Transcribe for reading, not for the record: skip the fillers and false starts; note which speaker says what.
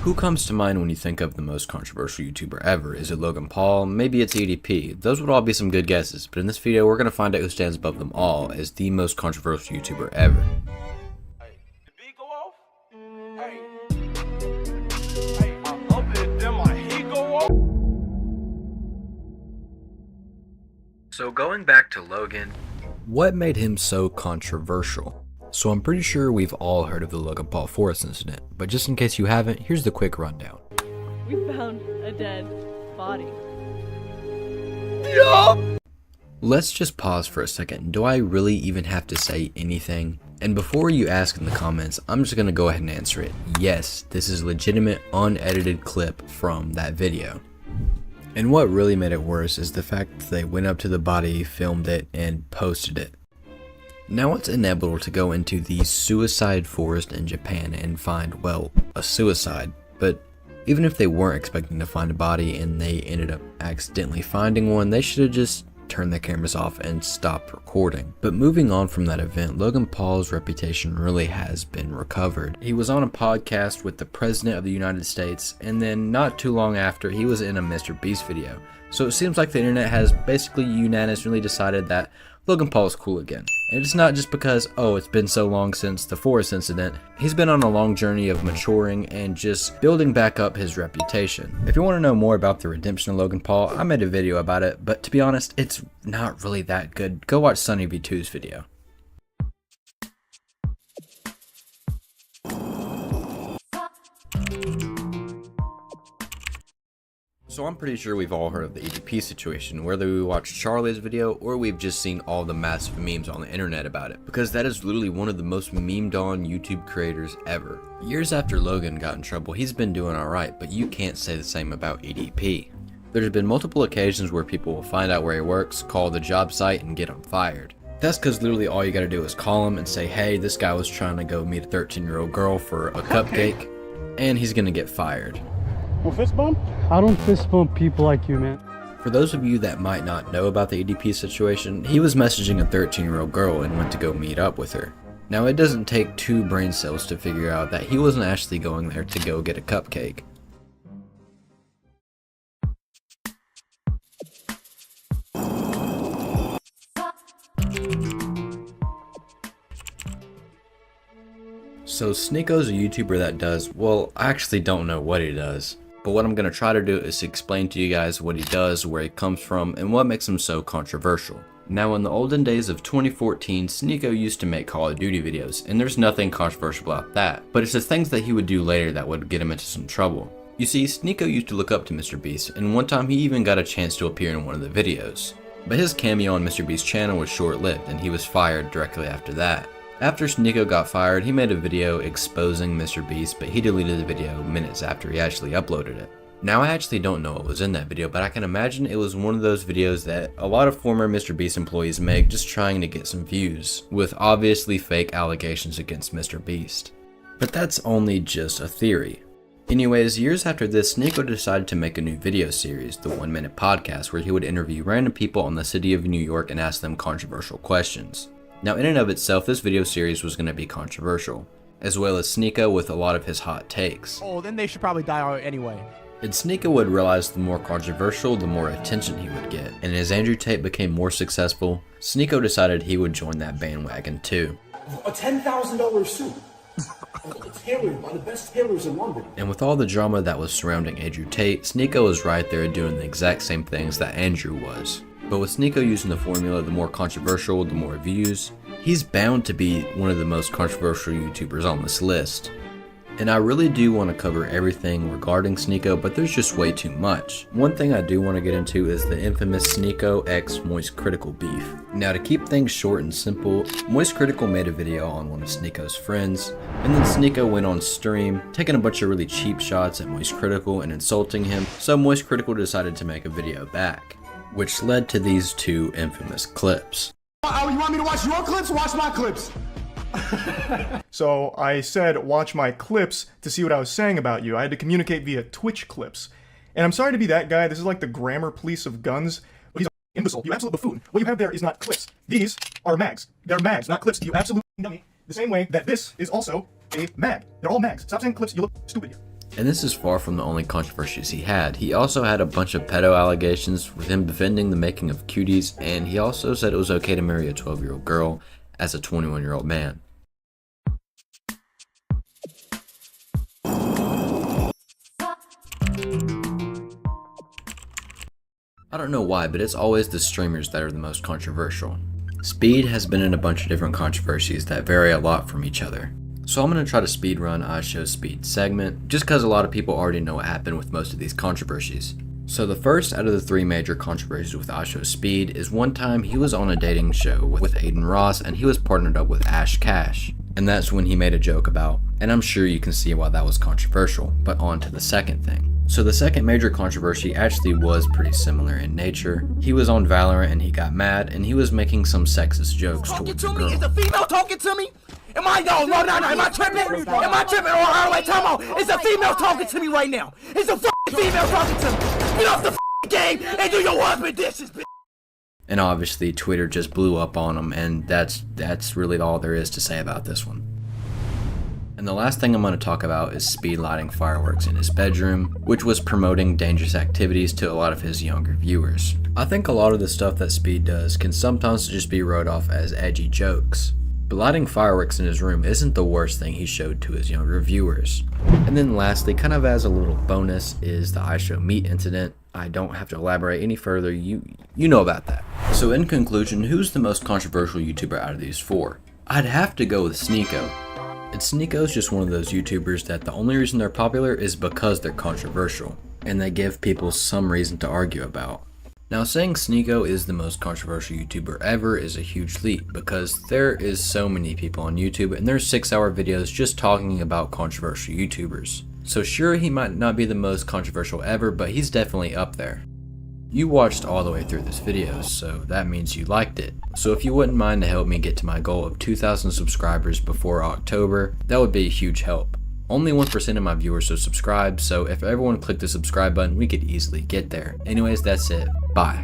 Speaker 1: Who comes to mind when you think of the most controversial YouTuber ever? Is it Logan Paul? Maybe it's EDP. Those would all be some good guesses, but in this video we're going to find out who stands above them all as the most controversial YouTuber ever. So going back to Logan, what made him so controversial? So I'm pretty sure we've all heard of the Logan Paul forest incident, but just in case you haven't, here's the quick rundown.
Speaker 2: We found a dead body.
Speaker 1: Yeah. Let's just pause for a second. Do I really even have to say anything? And before you ask in the comments, I'm just gonna go ahead and answer it. Yes, this is a legitimate unedited clip from that video. And what really made it worse is the fact that they went up to the body, filmed it, and posted it. Now it's inevitable to go into the suicide forest in Japan and find, well, a suicide, but even if they weren't expecting to find a body and they ended up accidentally finding one, they should have just turned their cameras off and stopped recording. But moving on from that event, Logan Paul's reputation really has been recovered. He was on a podcast with the President of the United States, and then not too long after, he was in a Mr. Beast video. So it seems like the internet has basically unanimously decided that Logan Paul is cool again. And it's not just because, oh, it's been so long since the forest incident. He's been on a long journey of maturing and just building back up his reputation. If you want to know more about the redemption of Logan Paul, I made a video about it, but to be honest, it's not really that good. Go watch Sunny V2's video. So I'm pretty sure we've all heard of the EDP situation, whether we watched Charlie's video or we've just seen all the massive memes on the internet about it, because that is literally one of the most memed on YouTube creators ever. Years after Logan got in trouble, he's been doing alright, but you can't say the same about EDP. There's been multiple occasions where people will find out where he works, call the job site, and get him fired. That's because literally all you gotta do is call him and say, hey, this guy was trying to go meet a 13-year-old girl for a cupcake, and he's gonna get fired.
Speaker 3: Well, fist bump? I don't fist bump people like you, man.
Speaker 1: For those of you that might not know about the EDP situation, he was messaging a 13-year-old girl and went to go meet up with her. Now it doesn't take 2 brain cells to figure out that he wasn't actually going there to go get a cupcake. So Sneako's a YouTuber that does, well, I actually don't know what he does. But what I'm going to try to do is explain to you guys what he does, where he comes from, and what makes him so controversial. Now in the olden days of 2014, Sneako used to make Call of Duty videos, and there's nothing controversial about that, but it's the things that he would do later that would get him into some trouble. You see, Sneako used to look up to Mr. Beast, and one time he even got a chance to appear in one of the videos. But his cameo on Mr. Beast's channel was short-lived, and he was fired directly after that. After Sneako got fired, he made a video exposing Mr. Beast, but he deleted the video minutes after he actually uploaded it. Now I actually don't know what was in that video, but I can imagine it was one of those videos that a lot of former Mr. Beast employees make just trying to get some views, with obviously fake allegations against Mr. Beast. But that's only just a theory. Anyways, years after this, Sneako decided to make a new video series, the 1 Minute Podcast, where he would interview random people in the city of New York and ask them controversial questions. Now in and of itself, this video series was going to be controversial, as well as Sneako with a lot of his hot takes.
Speaker 4: Oh, then they should probably die out anyway.
Speaker 1: And Sneako would realize the more controversial, the more attention he would get. And as Andrew Tate became more successful, Sneako decided he would join that bandwagon too.
Speaker 5: A $10,000 suit. Tailored by the best tailors in London.
Speaker 1: And with all the drama that was surrounding Andrew Tate, Sneako was right there doing the exact same things that Andrew was. But with Sneako using the formula, the more controversial, the more views, he's bound to be one of the most controversial YouTubers on this list. And I really do want to cover everything regarding Sneako, but there's just way too much. One thing I do want to get into is the infamous Sneako x Moist Critical beef. Now to keep things short and simple, Moist Critical made a video on one of Sneako's friends, and then Sneako went on stream, taking a bunch of really cheap shots at Moist Critical and insulting him, so Moist Critical decided to make a video back, which led to these 2 infamous clips.
Speaker 6: Oh, you want me to watch your clips? Watch my clips.
Speaker 3: So I said watch my clips to see what I was saying about you. I had to communicate via Twitch clips. And I'm sorry to be that guy. This is like the grammar police of guns. But he's an imbecile. You absolute buffoon. What you have there is not clips. These are mags. They're mags, not clips. You absolute dummy. The same way that this is also a mag. They're all mags. Stop saying clips. You look stupid here.
Speaker 1: And this is far from the only controversies he had. He also had a bunch of pedo allegations with him defending the making of cuties, and he also said it was okay to marry a 12-year-old girl as a 21-year-old man. I don't know why, but it's always the streamers that are the most controversial. Speed has been in a bunch of different controversies that vary a lot from each other. So I'm going to try to speedrun IShowSpeed segment, just because a lot of people already know what happened with most of these controversies. So the first out of the 3 major controversies with IShowSpeed is one time he was on a dating show with Aiden Ross and he was partnered up with Ash Cash. And that's when he made a joke about, and I'm sure you can see why that was controversial, but on to the second thing. So the second major controversy actually was pretty similar in nature. He was on Valorant and he got mad and he was making some sexist jokes towards a girl.
Speaker 6: Is the female talking to me? Am I no, am I tripping? Am I tripping? Oh, wait, time out. It's a female talking to me right now. It's a female talking to me. Get off the game and do your husband dishes, bitch.
Speaker 1: And obviously Twitter just blew up on him, and that's really all there is to say about this one. And the last thing I'm going to talk about is Speed lighting fireworks in his bedroom, which was promoting dangerous activities to a lot of his younger viewers. I think a lot of the stuff that Speed does can sometimes just be wrote off as edgy jokes. But lighting fireworks in his room isn't the worst thing he showed to his younger viewers. And then lastly, kind of as a little bonus, is the IShowMeet incident. I don't have to elaborate any further, you know about that. So in conclusion, who's the most controversial YouTuber out of these 4? I'd have to go with Sneako. And Sneako's just one of those YouTubers that the only reason they're popular is because they're controversial, and they give people some reason to argue about. Now, saying Sneako is the most controversial YouTuber ever is a huge leap, because there is so many people on YouTube and there's 6-hour videos just talking about controversial YouTubers. So sure, he might not be the most controversial ever, but he's definitely up there. You watched all the way through this video, so that means you liked it. So if you wouldn't mind to help me get to my goal of 2,000 subscribers before October, that would be a huge help. Only 1% of my viewers are subscribed, so if everyone clicked the subscribe button, we could easily get there. Anyways, that's it. Bye.